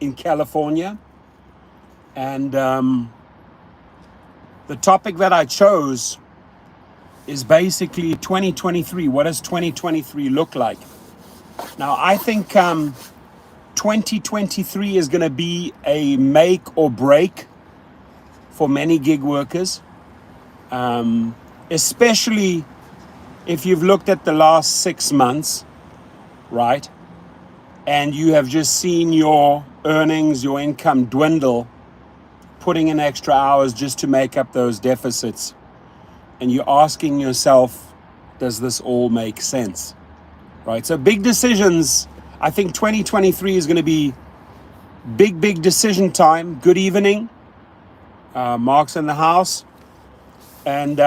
in California. And the topic that I chose is basically 2023. What does 2023 look like? Now, I think 2023 is going to be a make or break for many gig workers, especially if you've looked at the last 6 months, right? And you have just seen your earnings, your income dwindle, putting in extra hours just to make up those deficits. And you're asking yourself, does this all make sense? Right? So big decisions. I think 2023 is going to be big decision time. Good evening. Mark's in the house. And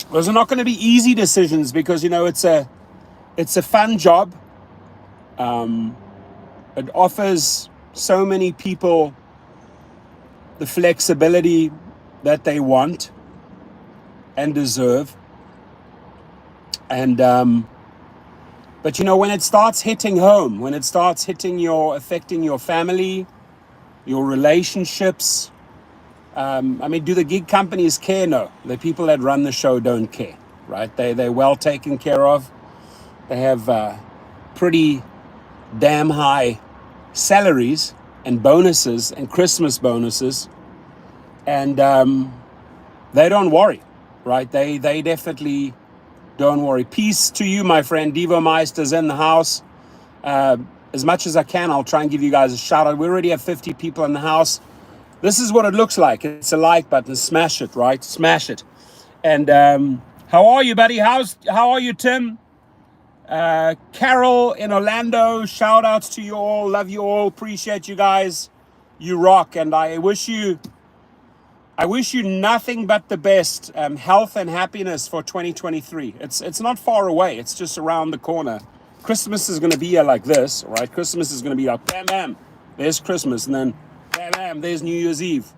those are not going to be easy decisions because, you know, it's a fun job. It offers so many people the flexibility that they want and deserve. And but you know, when it starts hitting home, when it starts hitting affecting your family, your relationships, I mean, do the gig companies care? No. The people that run the show don't care, right? They're well taken care of. They have pretty damn high salaries and bonuses and Christmas bonuses, and they don't worry, right? They definitely don't worry. Peace to you, my friend. Devo Meister's in the house. As much as I can, I'll try and give you guys a shout out. We already have 50 people in the house. This is what it looks like. It's a like button. Smash it, right? Smash it. And how are you, buddy? How are you, Tim? Carol in Orlando, shout outs to you all. Love you all. Appreciate you guys. You rock. And I wish you nothing but the best, health and happiness for 2023. It's not far away. It's just around the corner. Christmas is going to be here like this, right? Christmas is going to be like, bam, bam, there's Christmas. And then, bam, bam, there's New Year's Eve.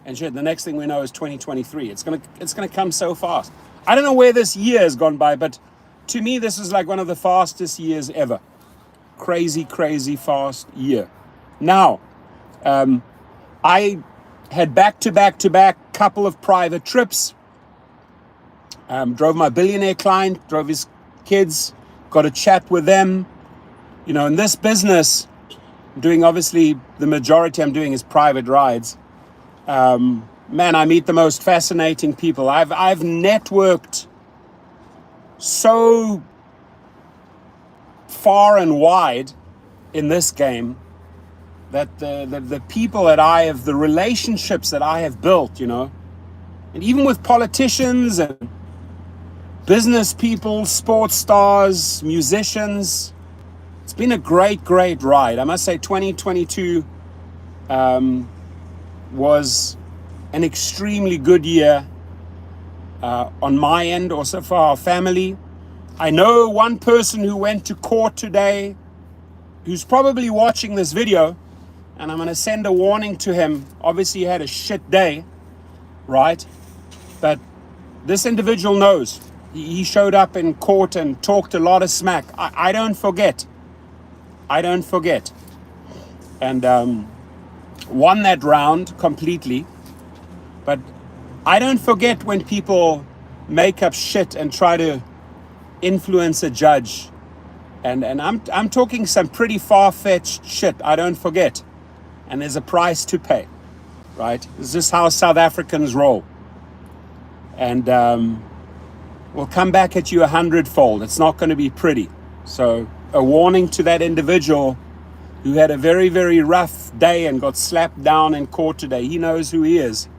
And shit, the next thing we know is 2023. It's going to come so fast. I don't know where this year has gone by, but to me, this is like one of the fastest years ever. Crazy fast year. Now, I had back to back couple of private trips. Drove my billionaire client, drove his kids, got a chat with them. You know, in this business, obviously the majority I'm doing is private rides. Man, I meet the most fascinating people. I've networked so far and wide in this game that the people that I have, the relationships that I have built, you know, and even with politicians and business people, sports stars, musicians, it's been a great ride. I must say 2022 was an extremely good year on my end, also for our family. I know one person who went to court today who's probably watching this video, and I'm going to send a warning to him. Obviously, he had a shit day, right? But this individual knows. He showed up in court and talked a lot of smack. I don't forget. And won that round completely. But I don't forget when people make up shit and try to influence a judge. And I'm talking some pretty far-fetched shit. I don't forget. And there's a price to pay, right? This is how South Africans roll. And we'll come back at you 100-fold. It's not going to be pretty. So a warning to that individual who had a very rough day and got slapped down in court today. He knows who he is.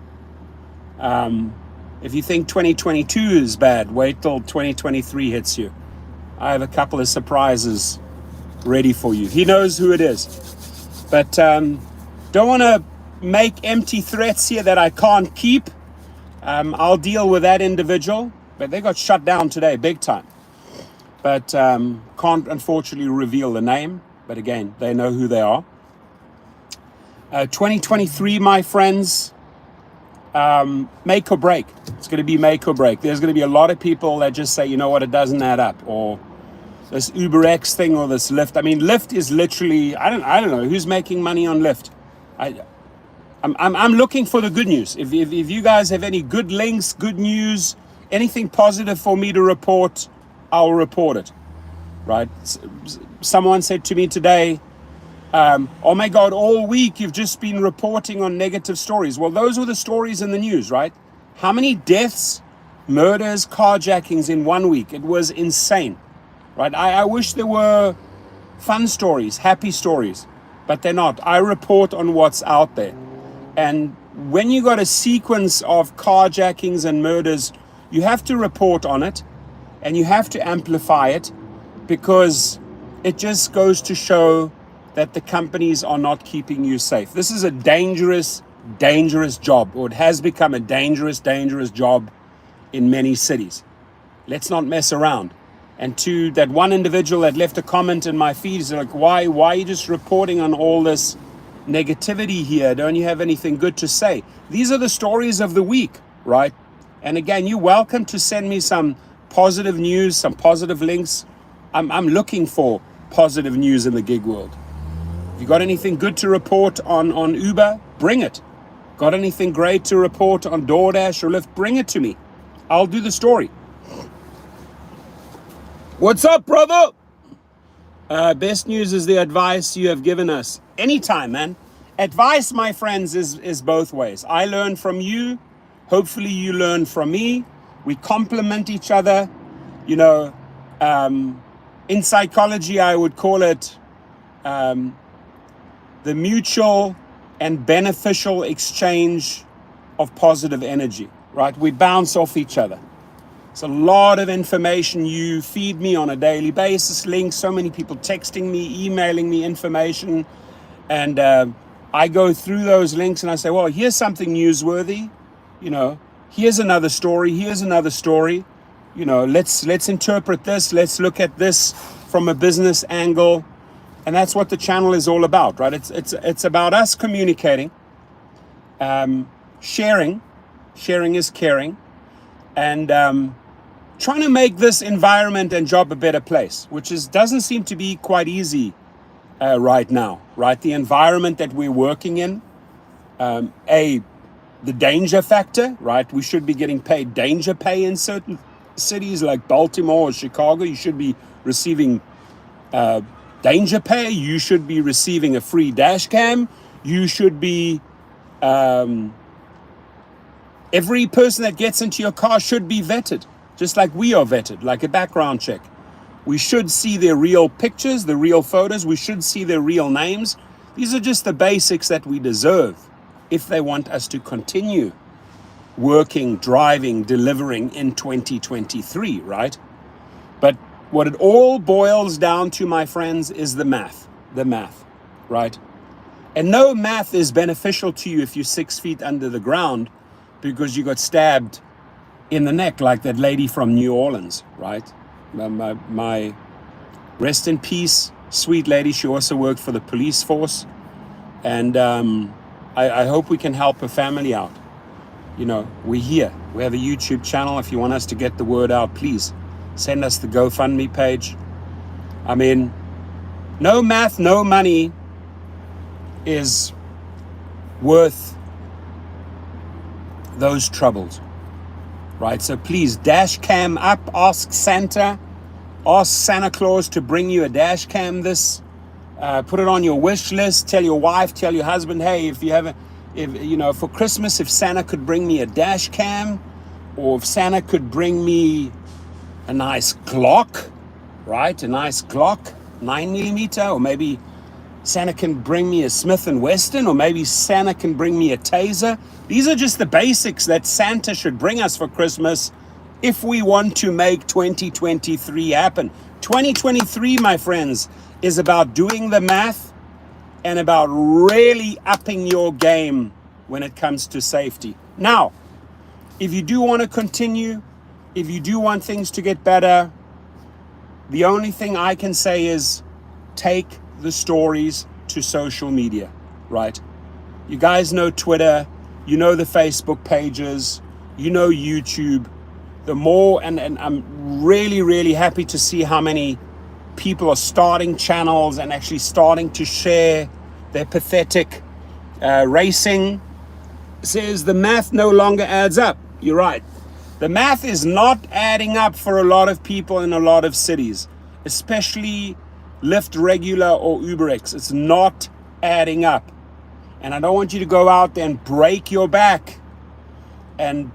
If you think 2022 is bad, wait till 2023 hits you. I have a couple of surprises ready for you. He knows who it is. But don't want to make empty threats here that I can't keep. I'll deal with that individual. But they got shut down today, big time. But can't unfortunately reveal the name. But again, they know who they are. 2023, my friends, make or break. It's going to be make or break. There's going to be a lot of people that just say, you know what, it doesn't add up. Or this UberX thing or this Lyft. I mean, Lyft is literally, I don't know who's making money on Lyft. I'm looking for the good news. If you guys have any good links, good news, anything positive for me to report, I'll report it. Right? Someone said to me today, oh my God, all week you've just been reporting on negative stories. Well, those were the stories in the news, right? How many deaths, murders, carjackings in 1 week? It was insane, right? I wish there were fun stories, happy stories, but they're not. I report on what's out there. And when you got a sequence of carjackings and murders, you have to report on it and you have to amplify it, because it just goes to show that the companies are not keeping you safe. This is a dangerous, dangerous job, or it has become a dangerous, dangerous job in many cities. Let's not mess around. And to that one individual that left a comment in my feed, is like, why are you just reporting on all this negativity here? Don't you have anything good to say? These are the stories of the week, right? And again, you're welcome to send me some positive news, some positive links. I'm looking for positive news in the gig world. If you got anything good to report on Uber, bring it. Got anything great to report on DoorDash or Lyft, bring it to me. I'll do the story. What's up, brother? Best news is the advice you have given us. Anytime, man. Advice, my friends, is both ways. I learn from you. Hopefully you learn from me. We complement each other. You know, in psychology, I would call it the mutual and beneficial exchange of positive energy, right? We bounce off each other. It's a lot of information you feed me on a daily basis, links, so many people texting me, emailing me information. And I go through those links and I say, well, here's something newsworthy. You know, here's another story. Here's another story. You know, let's interpret this. Let's look at this from a business angle. And that's what the channel is all about, right? It's about us communicating, sharing is caring, and trying to make this environment and job a better place, which doesn't seem to be quite easy right now, right? The environment that we're working in, the danger factor, right? We should be getting paid danger pay in certain cities like Baltimore or Chicago. You should be receiving danger pay. You should be receiving a free dash cam. You should be, every person that gets into your car should be vetted, just like we are vetted, like a background check. We should see their real pictures, the real photos. We should see their real names. These are just the basics that we deserve if they want us to continue working, driving, delivering in 2023, right? But what it all boils down to, my friends, is the math, right? And no math is beneficial to you if you're 6 feet under the ground because you got stabbed in the neck like that lady from New Orleans, right? My rest in peace, sweet lady. She also worked for the police force. And I hope we can help her family out. You know, we're here. We have a YouTube channel. If you want us to get the word out, please send us the GoFundMe page. I mean, no math, no money is worth those troubles, right? So please, dash cam up. Ask Santa Claus to bring you a dash cam. Put it on your wish list. Tell your wife, tell your husband, hey, for Christmas, if Santa could bring me a dash cam, or if Santa could bring me a nice Glock, right? A nice Glock 9mm, or maybe Santa can bring me a Smith & Wesson, or maybe Santa can bring me a taser. These are just the basics that Santa should bring us for Christmas if we want to make 2023 happen. 2023, my friends, is about doing the math and about really upping your game when it comes to safety. Now, if you do want to continue, if you do want things to get better, the only thing I can say is take the stories to social media, right? You guys know Twitter, you know the Facebook pages, you know YouTube. The more, and I'm really, really happy to see how many people are starting channels and actually starting to share their pathetic racing. Says the math no longer adds up. You're right. The math is not adding up for a lot of people in a lot of cities, especially Lyft regular or UberX. It's not adding up. And I don't want you to go out there and break your back and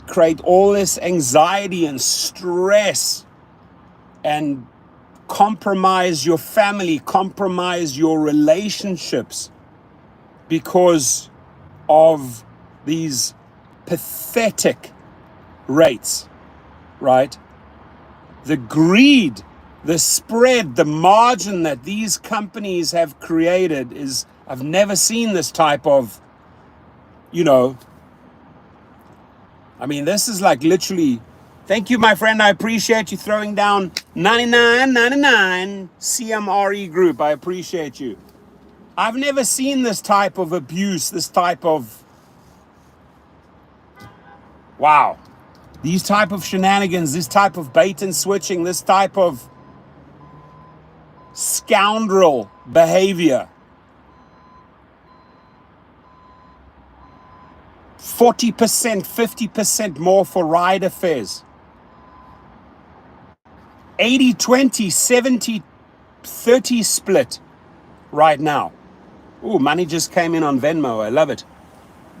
create all this anxiety and stress and compromise your family, compromise your relationships because of these pathetic rates, right? The greed, the spread, the margin that these companies have created is, I've never seen this type of, I mean, this is like literally, thank you, my friend. I appreciate you throwing down 99.99 CMRE group. I appreciate you. I've never seen this type of abuse, this type of, wow, these type of shenanigans, this type of bait and switching, this type of scoundrel behavior. 40%, 50% more for rider fares. 80-20, 70-30 split right now. Ooh, money just came in on Venmo. I love it.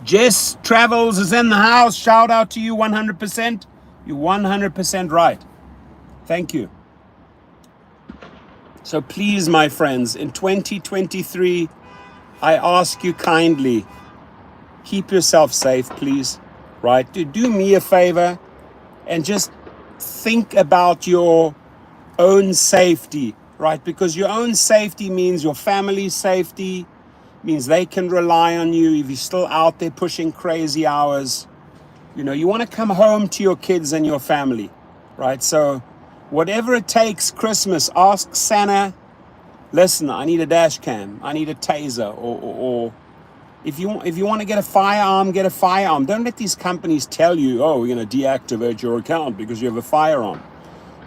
Jess Travels is in the house. Shout out to you 100%. You're 100% right. Thank you. So please, my friends, in 2023, I ask you kindly, keep yourself safe, please, right? Do me a favor and just think about your own safety, right? Because your own safety means your family's safety, means they can rely on you if you're still out there pushing crazy hours. You want to come home to your kids and your family, right? So whatever it takes, Christmas, ask Santa, listen, I need a dash cam, I need a taser, or if you want to get a firearm, get a firearm. Don't let these companies tell you, oh, we're going to deactivate your account because you have a firearm.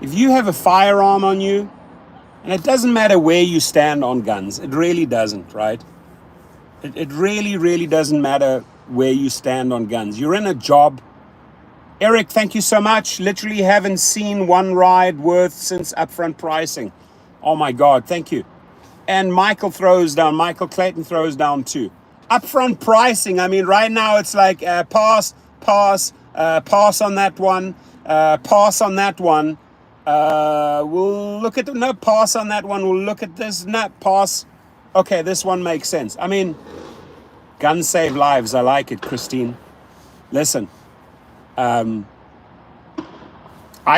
If you have a firearm on you, and it doesn't matter where you stand on guns, it really doesn't, right? It really, really doesn't matter where you stand on guns. You're in a job. Eric, thank you so much. Literally haven't seen one ride worth since upfront pricing. Oh my God, thank you. And Michael Clayton throws down too. Upfront pricing, I mean, right now it's like pass on that one, pass on that one. We'll look at, no, pass on that one. We'll look at this, no, pass. Okay, this one makes sense. I mean, guns save lives. I like it, Christine. Listen, I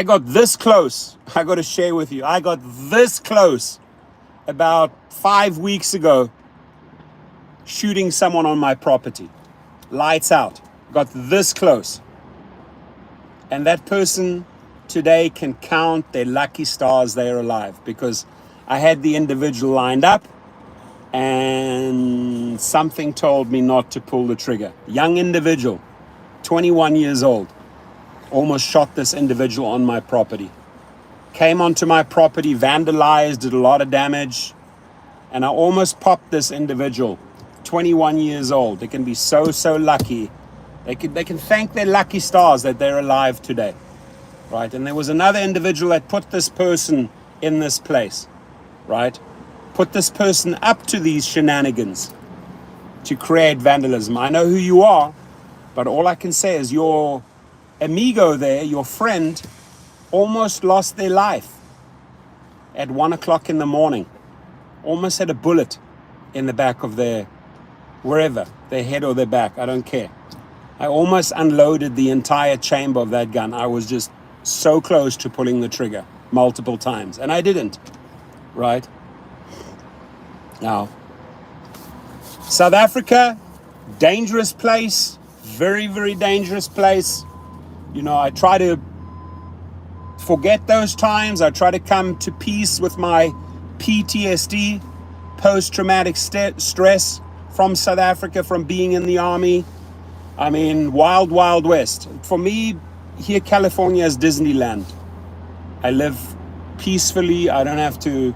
got this close. I got to share with you. I got this close about 5 weeks ago shooting someone on my property. Lights out. Got this close. And that person today can count their lucky stars they're alive because I had the individual lined up and something told me not to pull the trigger. Young individual, 21 years old, almost shot this individual on my property. Came onto my property, vandalized, did a lot of damage, and I almost popped this individual, 21 years old. They can be so lucky. They can thank their lucky stars that they're alive today, right? And there was another individual that put this person in this place, right? Put this person up to these shenanigans to create vandalism. I know who you are, but all I can say is your amigo there, your friend, almost lost their life at 1 o'clock in the morning. Almost had a bullet in the back of their, wherever, their head or their back, I don't care. I almost unloaded the entire chamber of that gun. I was just so close to pulling the trigger multiple times, and I didn't, right? Now, South Africa, dangerous place, very, very dangerous place. I try to forget those times. I try to come to peace with my PTSD, post-traumatic stress from South Africa, from being in the army. I mean, wild, wild west. For me, here, California is Disneyland. I live peacefully. I don't have to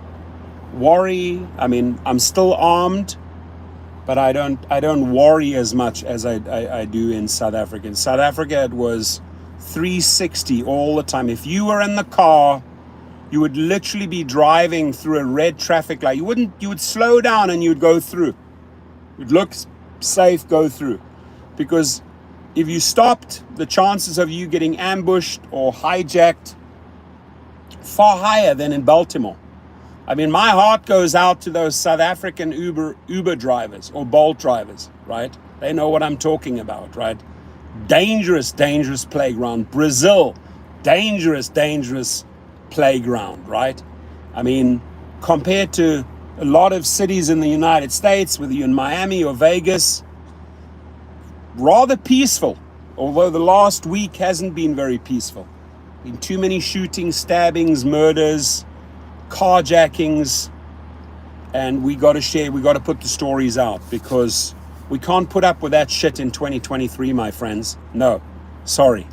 worry. I mean, I'm still armed, but I don't worry as much as I do in South Africa. In South Africa, it was 360 all the time. If you were in the car, you would literally be driving through a red traffic light. You would slow down and you'd go through. You'd look safe, go through. Because if you stopped, the chances of you getting ambushed or hijacked far higher than in Baltimore. I mean, my heart goes out to those South African Uber drivers or Bolt drivers, right? They know what I'm talking about, right? Dangerous playground. Brazil, dangerous playground, right? I mean, compared to a lot of cities in the United States, whether you're in Miami or Vegas, rather peaceful, although the last week hasn't been very peaceful. Been too many shootings, stabbings, murders, carjackings, and we got to put the stories out, because we can't put up with that shit in 2023, my friends. No, sorry.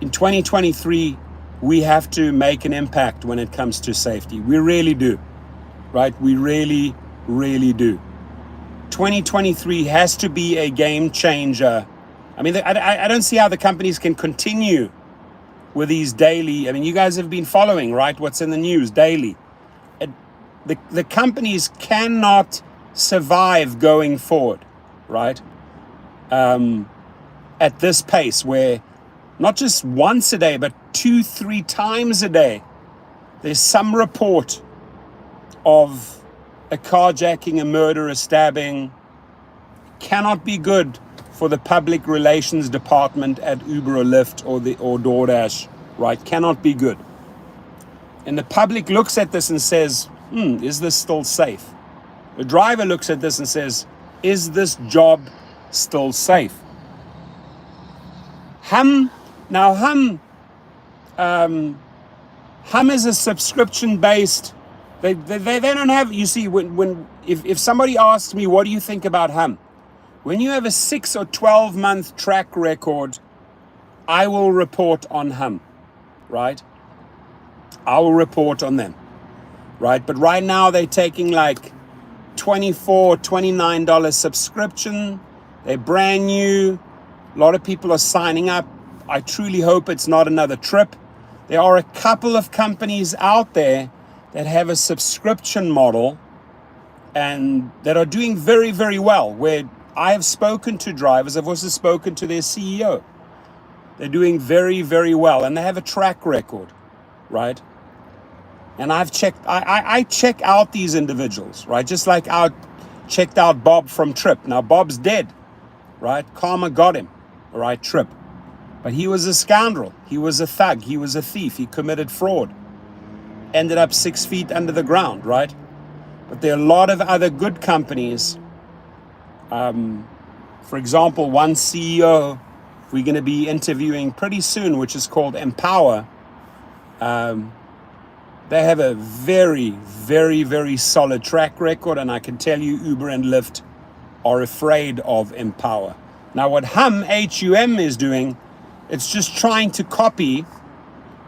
In 2023, we have to make an impact when it comes to safety. We really do, right? We really, really do. 2023 has to be a game changer. I mean, I don't see how the companies can continue with these daily. I mean, you guys have been following, right? What's in the news daily. The companies cannot survive going forward, right? At this pace, where not just once a day, but 2-3 times a day, there's some report of a carjacking, a murder, a stabbing. Cannot be good for the public relations department at Uber or Lyft or DoorDash, right? Cannot be good. And the public looks at this and says, is this still safe? The driver looks at this and says, is this job still safe? Hum is a subscription-based. They don't have. You see, if somebody asks me, what do you think about Hum? When you have a 6 or 12 month track record, I will report on Hum, right? I will report on them, right? But right now they're taking like $24, $29 subscription. They're brand new. A lot of people are signing up. I truly hope it's not another trip. There are a couple of companies out there that have a subscription model and that are doing very, very well, where I have spoken to drivers. I've also spoken to their CEO. They're doing very, very well, and they have a track record, right? And I've checked, I check out these individuals, right? Just like I checked out Bob from Trip. Now, Bob's dead, right? Karma got him, all right, Trip. But he was a scoundrel. He was a thug. He was a thief. He committed fraud. Ended up 6 feet under the ground, right? But there are a lot of other good companies. For example, one CEO we're going to be interviewing pretty soon, which is called Empower. They have a very, very, very solid track record, and I can tell you Uber and Lyft are afraid of Empower. Now, what HUM is doing, it's just trying to copy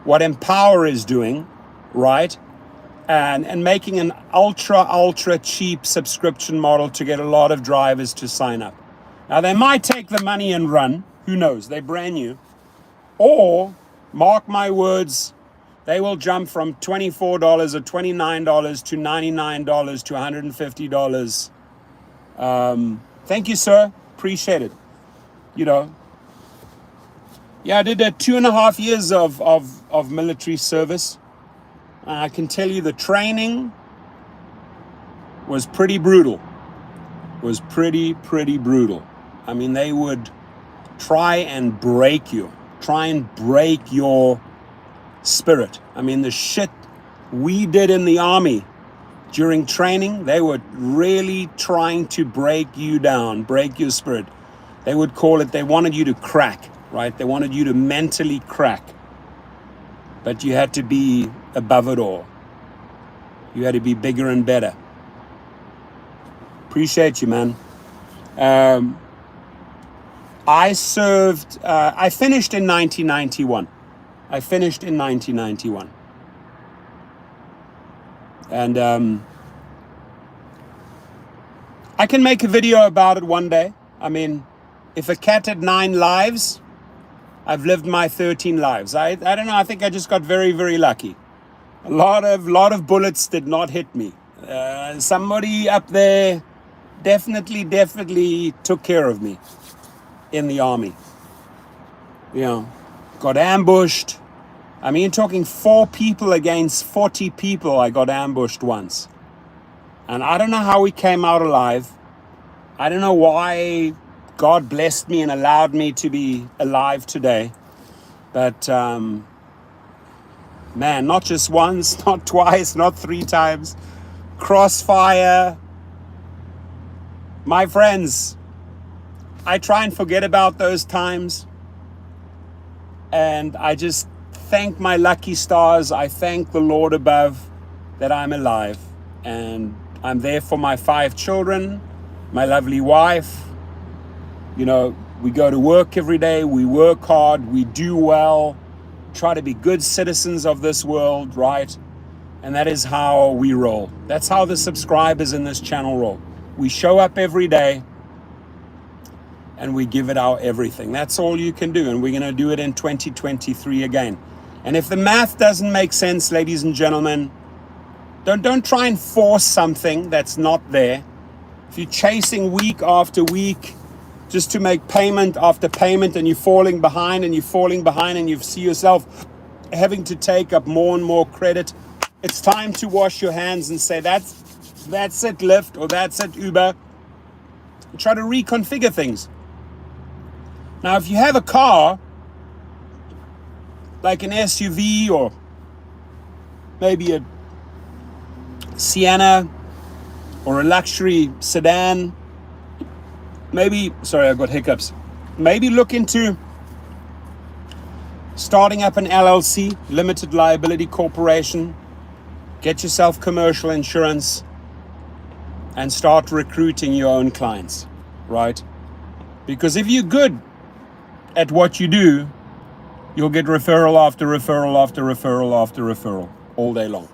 what Empower is doing, right? And making an ultra cheap subscription model to get a lot of drivers to sign up. Now, they might take the money and run. Who knows? They're brand new. Or, mark my words, they will jump from $24 or $29 to $99 to $150. Thank you, sir. Appreciate it. You know, yeah, I did 2.5 years of military service. I can tell you the training was pretty brutal. Was pretty brutal. I mean, they would try and break your spirit. I mean, the shit we did in the army during training, they were really trying to break you down, break your spirit. They would call it, they wanted you to crack, right? They wanted you to mentally crack. But you had to be above it all. You had to be bigger and better. Appreciate you, man. I finished in 1991. And I can make a video about it one day. I mean, if a cat had 9 lives, I've lived my 13 lives. I don't know. I think I just got very, very lucky. A lot of bullets did not hit me. Somebody up there definitely took care of me in the army. You know, got ambushed. I mean, you're talking 4 people against 40 people. I got ambushed once. And I don't know how we came out alive. I don't know why God blessed me and allowed me to be alive today. But, man, not just once, not twice, not 3 times. Crossfire. My friends, I try and forget about those times. And I just thank my lucky stars. I thank the Lord above that I'm alive. And I'm there for my 5 children, my lovely wife. You know, we go to work every day. We work hard. We do well. Try to be good citizens of this world, right? And that is how we roll. That's how the subscribers in this channel roll. We show up every day and we give it our everything. That's all you can do. And we're going to do it in 2023 again. And if the math doesn't make sense, ladies and gentlemen, don't try and force something that's not there. If you're chasing week after week just to make payment after payment and you're falling behind and you're falling behind and you see yourself having to take up more and more credit, it's time to wash your hands and say, that's it, Lyft, or that's it, Uber. And try to reconfigure things. Now, if you have a car, like an SUV or maybe a Sienna or a luxury sedan, sorry, I got hiccups. Maybe look into starting up an LLC, limited liability corporation, get yourself commercial insurance, and start recruiting your own clients, right? Because if you're good at what you do, you'll get referral after referral after referral after referral all day long.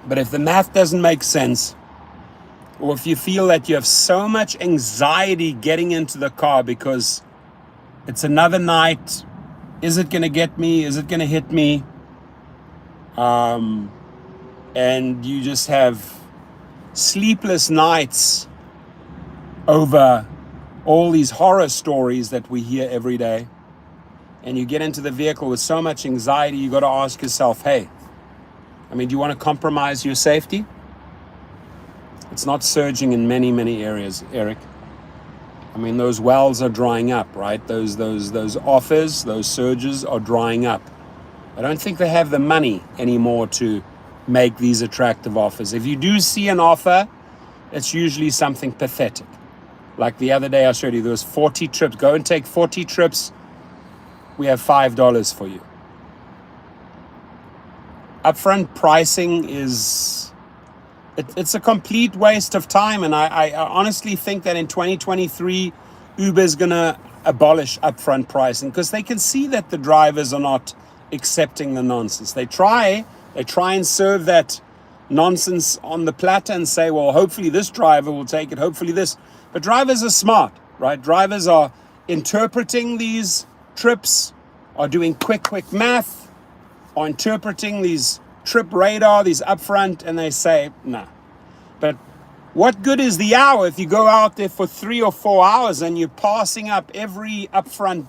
But if the math doesn't make sense, or if you feel that you have so much anxiety getting into the car because it's another night, is it going to get me? Is it going to hit me? And you just have sleepless nights over all these horror stories that we hear every day, and you get into the vehicle with so much anxiety, you got to ask yourself, hey, I mean, do you want to compromise your safety? It's not surging in many areas, Eric. I mean, those wells are drying up, right? Those offers, those surges are drying up. I don't think they have the money anymore to make these attractive offers. If you do see an offer, it's usually something pathetic. Like the other day I showed you, there was 40 trips. Go and take 40 trips. We have $5 for you. Upfront pricing it's a complete waste of time. And I honestly think that in 2023, Uber is going to abolish upfront pricing because they can see that the drivers are not accepting the nonsense. They try and serve that nonsense on the platter and say, well, hopefully this driver will take it, hopefully this. But drivers are smart, right? Drivers are interpreting these trips, are doing quick math, are interpreting these trip radar, these upfront, and they say, nah. But what good is the hour if you go out there for 3 or 4 hours and you're passing up every upfront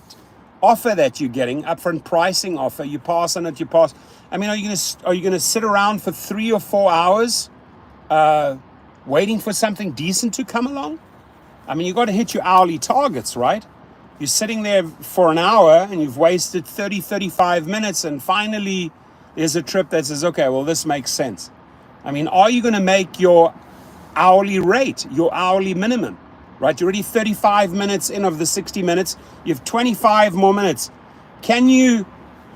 offer that you're getting, upfront pricing offer, you pass on it, you pass. I mean, are you gonna sit around for 3 or 4 hours waiting for something decent to come along? I mean, you got to hit your hourly targets, right? You're sitting there for an hour and you've wasted 35 minutes, and finally there's a trip that says, okay, well, this makes sense. I mean, are you going to make your hourly rate, your hourly minimum, right? You're already 35 minutes in of the 60 minutes. You have 25 more minutes. Can you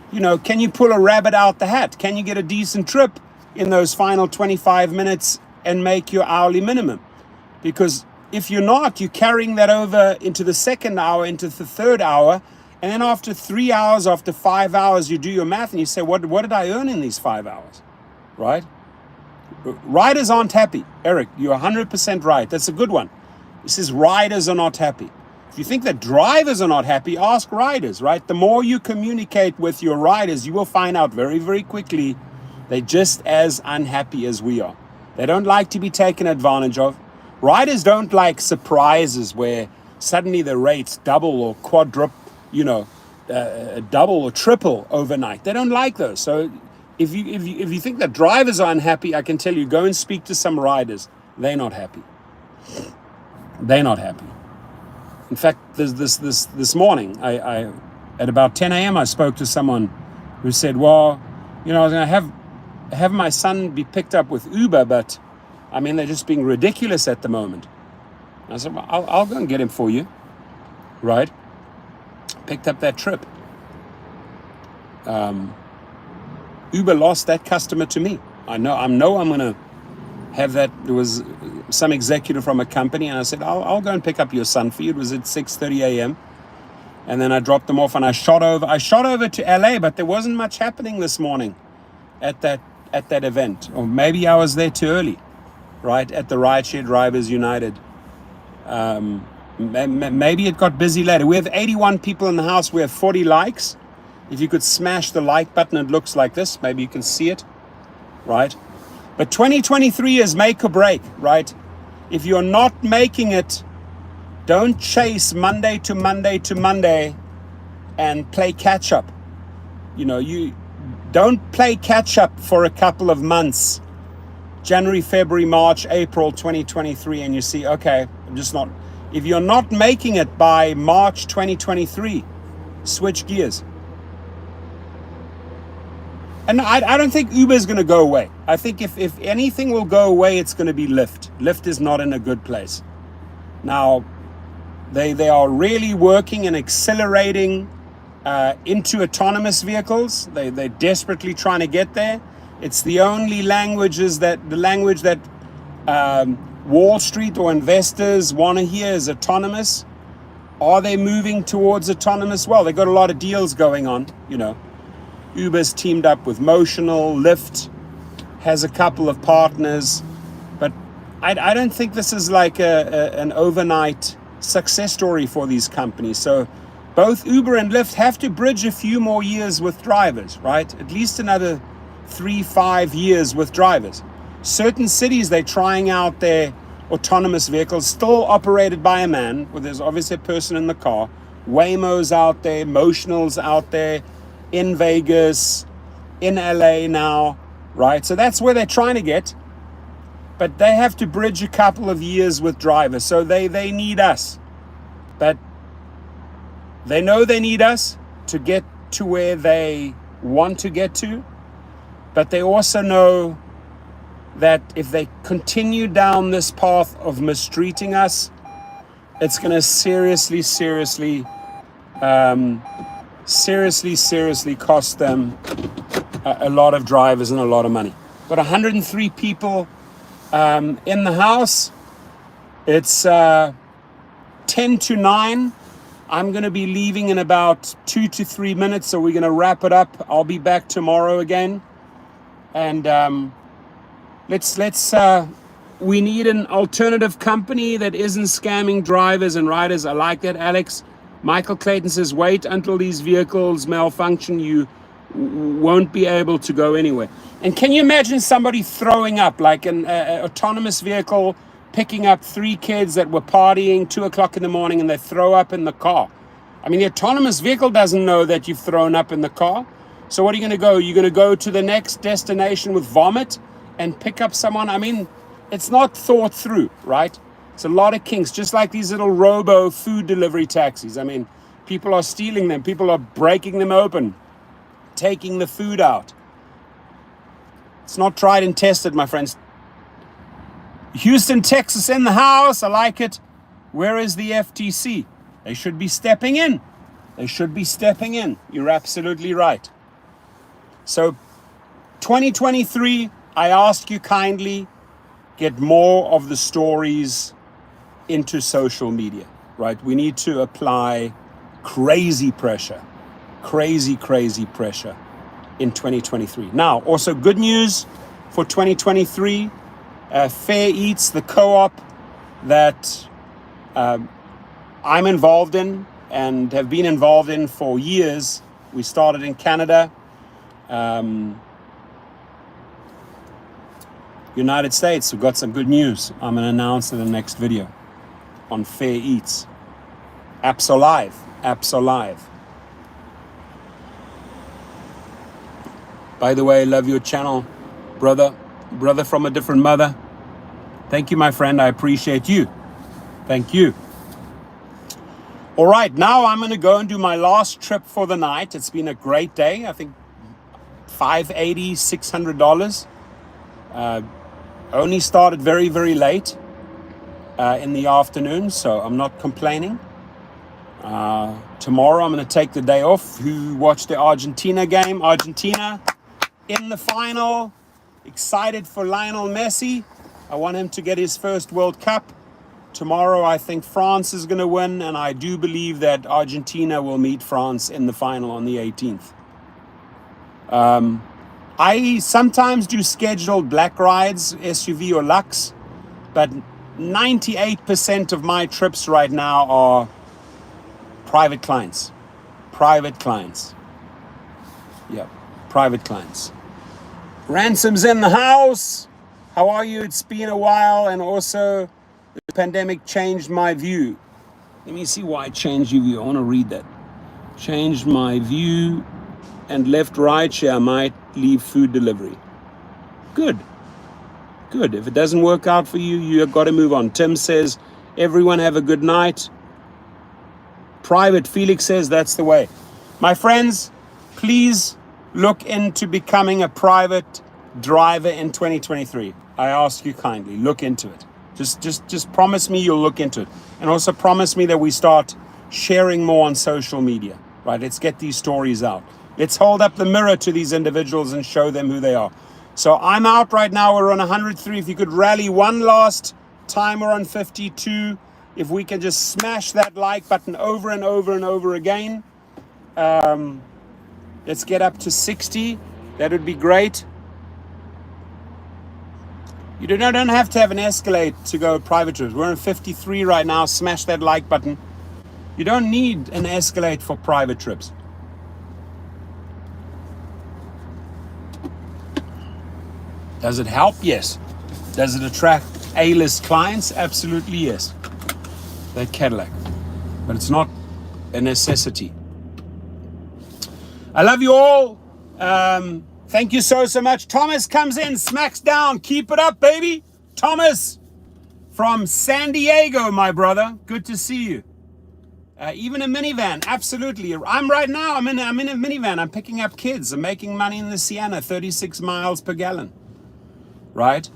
pull a rabbit out the hat? Can you get a decent trip in those final 25 minutes and make your hourly minimum? Because if you're not, you're carrying that over into the second hour, into the third hour, And then after 3 hours, after 5 hours, you do your math and you say, what did I earn in these 5 hours, right? Riders aren't happy. Eric, you're 100% right. That's a good one. He says riders are not happy. If you think that drivers are not happy, ask riders, right? The more you communicate with your riders, you will find out very, very quickly they're just as unhappy as we are. They don't like to be taken advantage of. Riders don't like surprises where suddenly the rates double or quadruple, double or triple overnight. They don't like those. So if you think that drivers are unhappy, I can tell you, go and speak to some riders. They're not happy. They're not happy. In fact, this morning, I at about 10 a.m. I spoke to someone who said, well, I was going to have my son be picked up with Uber, but I mean, they're just being ridiculous at the moment. I said, well, I'll go and get him for you, right? Picked up that trip. Uber lost that customer to me. I know I'm going to have that. There was some executive from a company, and I said, I'll go and pick up your son for you. It was at 6:30 a.m. And then I dropped them off, and I shot over to LA, but there wasn't much happening this morning at that event. Or maybe I was there too early, right, at the Rideshare Drivers United. Maybe it got busy later. We have 81 people in the house. We have 40 likes. If you could smash the like button, it looks like this. Maybe you can see it, right? But 2023 is make or break, right? If you're not making it, don't chase Monday to Monday to Monday and play catch up. You don't play catch up for a couple of months. January, February, March, April 2023, and you see, okay, I'm just not. If you're not making it by March 2023, switch gears. And I don't think Uber is going to go away. I think if anything will go away, it's going to be Lyft. Lyft is not in a good place. Now, they are really working and accelerating into autonomous vehicles. They're desperately trying to get there. It's the only language that Wall Street or investors want to hear is autonomous. Are they moving towards autonomous? Well, they've got a lot of deals going on, Uber's teamed up with Motional, Lyft has a couple of partners, but I don't think this is like an overnight success story for these companies. So both Uber and Lyft have to bridge a few more years with drivers, right? At least another 3-5 years with drivers. Certain cities, they're trying out their autonomous vehicles, still operated by a man, where there's obviously a person in the car. Waymo's out there, Motional's out there, in Vegas, in LA now, right? So that's where they're trying to get, but they have to bridge a couple of years with drivers. So they need us, but they know they need us to get to where they want to get to, but they also know that if they continue down this path of mistreating us, it's going to seriously cost them a lot of drivers and a lot of money. Got 103 people in the house. It's 10 to 9. I'm going to be leaving in about 2 to 3 minutes, so we're going to wrap it up. I'll be back tomorrow again. And we need an alternative company that isn't scamming drivers and riders. I like that, Alex. Michael Clayton says, wait until these vehicles malfunction. You won't be able to go anywhere. And can you imagine somebody throwing up, like an autonomous vehicle picking up 3 kids that were partying 2 o'clock in the morning, and they throw up in the car? I mean, the autonomous vehicle doesn't know that you've thrown up in the car. So what are you going to go? You're going to go to the next destination with vomit and pick up someone? I mean, it's not thought through, right? It's a lot of kinks, just like these little robo food delivery taxis. I mean, people are stealing them. People are breaking them open, taking the food out. It's not tried and tested, my friends. Houston, Texas in the house. I like it. Where is the FTC? They should be stepping in. They should be stepping in. You're absolutely right. So 2023, I ask you kindly, get more of the stories into social media, right? We need to apply crazy pressure in 2023. Now, also good news for 2023, Fair Eats, the co-op that I'm involved in and have been involved in for years. We started in Canada, United States. We've got some good news. I'm going to announce in the next video on Fair Eats. Apps are live. Apps are live. By the way, love your channel, brother from a different mother. Thank you, my friend. I appreciate you. Thank you. All right, now I'm going to go and do my last trip for the night. It's been a great day. I think $580, $600. Only started very, very late in the afternoon, so I'm not complaining. Tomorrow I'm going to take the day off. Who watched the Argentina game? Argentina in the final. Excited for Lionel Messi. I want him to get his first World Cup. Tomorrow I think France is going to win, and I do believe that Argentina will meet France in the final on the 18th. I sometimes do scheduled black rides, SUV or Lux, but 98% of my trips right now are private clients. Private clients. Yep, private clients. Ransom's in the house. How are you? It's been a while, and also the pandemic changed my view. Let me see why it changed your view. I want to read that. Changed my view and left rideshare. I might leave food delivery. Good. Good. If it doesn't work out for you, you've got to move on. Tim says, everyone have a good night. Private, Felix says, that's the way. My friends, please look into becoming a private driver in 2023. I ask you kindly, look into it. Just promise me you'll look into it. And also promise me that we start sharing more on social media, right? Let's get these stories out. Let's hold up the mirror to these individuals and show them who they are. So I'm out right now. We're on 103. If you could rally one last time, we're on 52. If we can just smash that like button over and over and over again. Let's get up to 60. That would be great. You don't have to have an Escalade to go private trips. We're on 53 right now. Smash that like button. You don't need an Escalade for private trips. Does it help? Yes. Does it attract A-list clients? Absolutely yes. That Cadillac. But it's not a necessity. I love you all. Thank you so much. Thomas comes in, smacks down. Keep it up, baby. Thomas from San Diego, my brother. Good to see you. Even a minivan, absolutely. I'm in a minivan. I'm picking up kids. I'm making money in the Sienna, 36 miles per gallon. Right?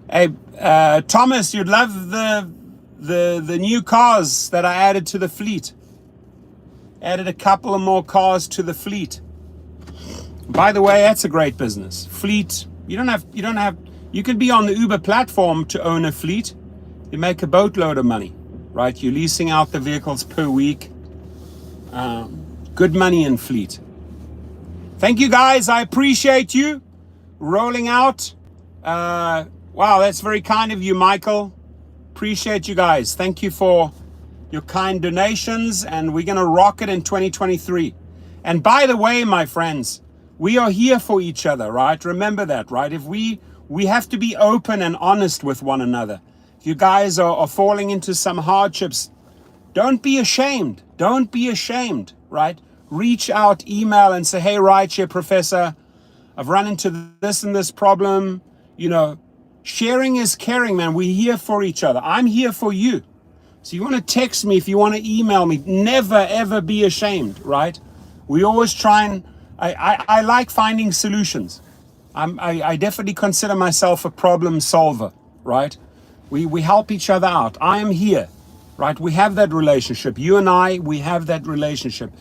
Hey, Thomas, you'd love the new cars that I added to the fleet. Added a couple of more cars to the fleet. By the way, that's a great business. Fleet, you can be on the Uber platform to own a fleet. You make a boatload of money, right? You're leasing out the vehicles per week. Good money in fleet. Thank you guys, I appreciate you. Rolling out. Wow, that's very kind of you, Michael. Appreciate you guys. Thank you for your kind donations, and we're gonna rock it in 2023. And by the way, my friends, we are here for each other, right? Remember that, right? If we have to be open and honest with one another. If you guys are falling into some hardships, don't be ashamed. Don't be ashamed, right? Reach out, email, and say, hey, Rideshare Professor, I've run into this and this problem. You know, sharing is caring, man. We're here for each other. I'm here for you. So you want to text me, if you want to email me, never, ever be ashamed, right? We always try and, I like finding solutions. I definitely consider myself a problem solver, right? We help each other out. I am here, right? We have that relationship. You and I, we have that relationship.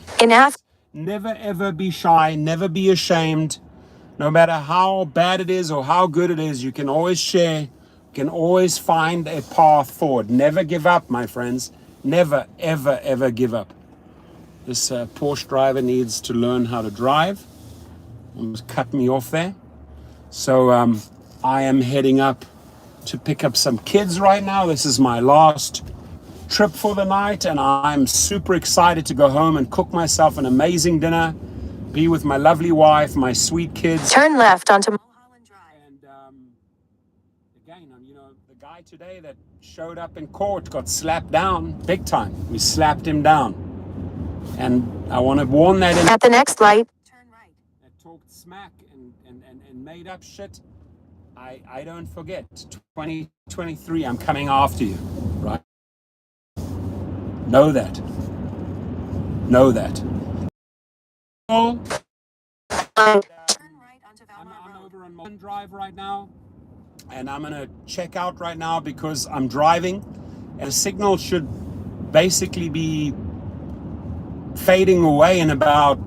Never, ever be shy. Never be ashamed. No matter how bad it is or how good it is, you can always share. You can always find a path forward. Never give up, my friends. Never, ever, ever give up. This Porsche driver needs to learn how to drive. Almost cut me off there. So I am heading up to pick up some kids right now. This is my last trip for the night, and I'm super excited to go home and cook myself an amazing dinner, be with my lovely wife, my sweet kids. Turn left onto Mulholland Drive. And again, the guy today that showed up in court got slapped down big time. We slapped him down. And I want to warn that at the next light, turn right. That talked smack and made up shit. I don't forget. 2023, I'm coming after you, right? Know that. Know that. I'm over on Mulholland Drive right now, and I'm gonna check out right now because I'm driving, and the signal should basically be fading away in about